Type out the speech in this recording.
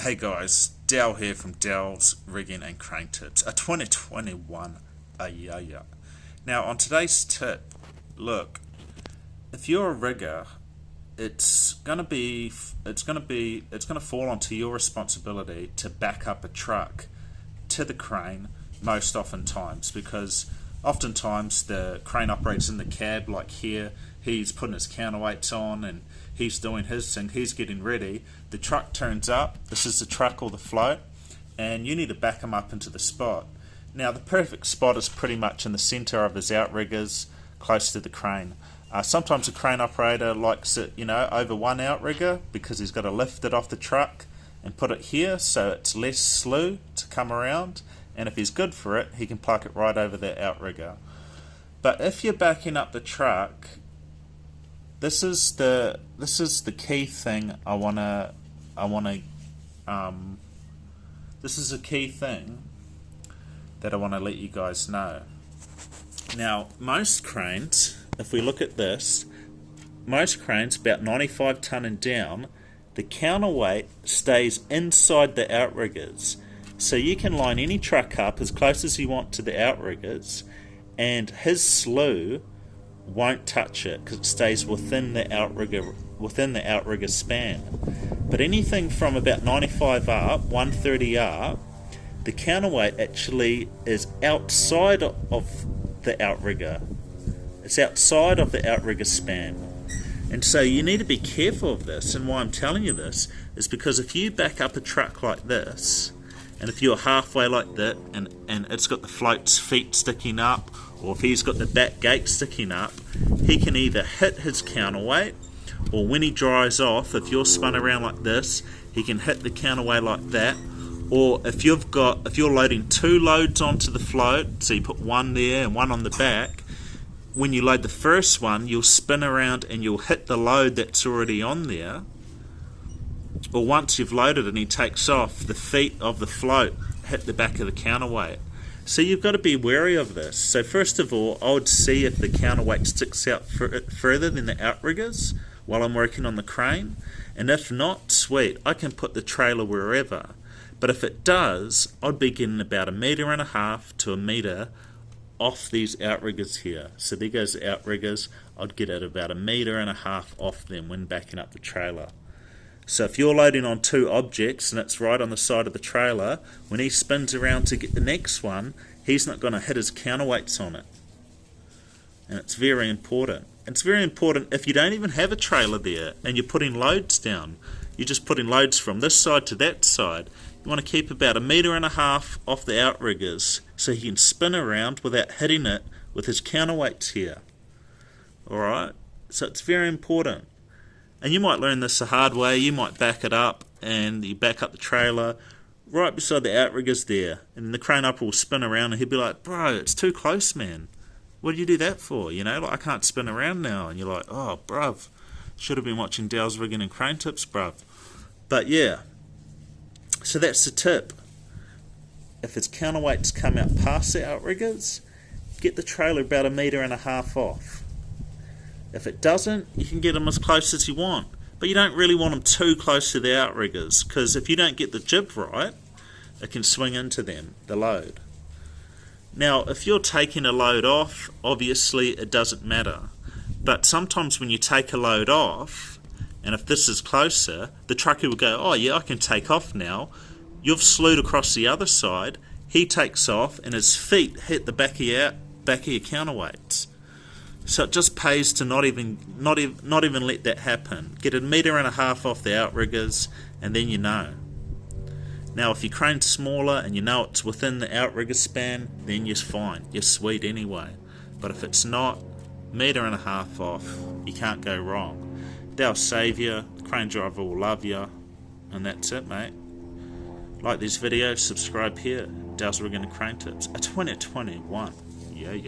Hey guys, Dal here from Dal's Rigging and Crane Tips, a 2021 yeah. Now on today's tip, look, if you're a rigger, it's gonna fall onto your responsibility to back up a truck to the crane most oftentimes, because oftentimes the crane operates in the cab, like here. He's putting his counterweights on and he's doing his thing, he's getting ready. The truck turns up, this is the truck or the float, and you need to back him up into the spot. Now the perfect spot is pretty much in the center of his outriggers, close to the crane. Sometimes a crane operator likes it, over one outrigger because he's got to lift it off the truck and put it here so it's less slew to come around, and if he's good for it, he can plug it right over that outrigger. But if you're backing up the truck, this is the key thing this is a key thing that I want to let you guys know. Now, most cranes, if we look at this, most cranes about 95 ton and down, the counterweight stays inside the outriggers. So you can line any truck up as close as you want to the outriggers, and his slew won't touch it because it stays within the outrigger span. But anything from about 95 up, 130 up, the counterweight actually is outside of the outrigger. It's outside of the outrigger span. And so you need to be careful of this, and why I'm telling you this is because if you back up a truck like this, and if you're halfway like that, and it's got the float's feet sticking up, or if he's got the back gate sticking up, he can either hit his counterweight, or when he dries off, if you're spun around like this, he can hit the counterweight like that. Or if you're loading two loads onto the float, so you put one there and one on the back, when you load the first one, you'll spin around and you'll hit the load that's already on there. Or once you've loaded and he takes off, the feet of the float hit the back of the counterweight. So you've got to be wary of this. So first of all, I would see if the counterweight sticks out further than the outriggers while I'm working on the crane. And if not, sweet, I can put the trailer wherever. But if it does, I'd be getting about 1.5 meters to a meter off these outriggers here. So there goes the outriggers. I'd get at about 1.5 meters off them when backing up the trailer. So if you're loading on two objects and it's right on the side of the trailer, when he spins around to get the next one, he's not going to hit his counterweights on it. And it's very important. It's very important if you don't even have a trailer there and you're putting loads down. You're just putting loads from this side to that side. You want to keep about 1.5 meters off the outriggers so he can spin around without hitting it with his counterweights here. Alright? So it's very important. And you might learn this the hard way. You might back it up and you back up the trailer right beside the outriggers there, and the crane upper will spin around and he'll be like, bro, it's too close, man. What do you do that for? I can't spin around now. And you're like, oh, bruv, should have been watching Dal's Rigging and Crane Tips, bruv. But yeah, so that's the tip. If his counterweights come out past the outriggers, get the trailer about 1.5 meters off. If it doesn't, you can get them as close as you want. But you don't really want them too close to the outriggers, because if you don't get the jib right, it can swing into them, the load. Now, if you're taking a load off, obviously it doesn't matter. But sometimes when you take a load off, and if this is closer, the trucker will go, oh yeah, I can take off now. You've slewed across the other side, he takes off, and his feet hit the back of your counterweights. So it just pays to not even let that happen. Get 1.5 meters off the outriggers, and then you know. Now if your crane's smaller and you know it's within the outrigger span, then you're fine. You're sweet anyway. But if it's not, 1.5 meters off, you can't go wrong. They'll save you, the crane driver will love you, and that's it, mate. Like these videos, subscribe here. Dal's Rigging and Crane Tips, a 2021. Yeah.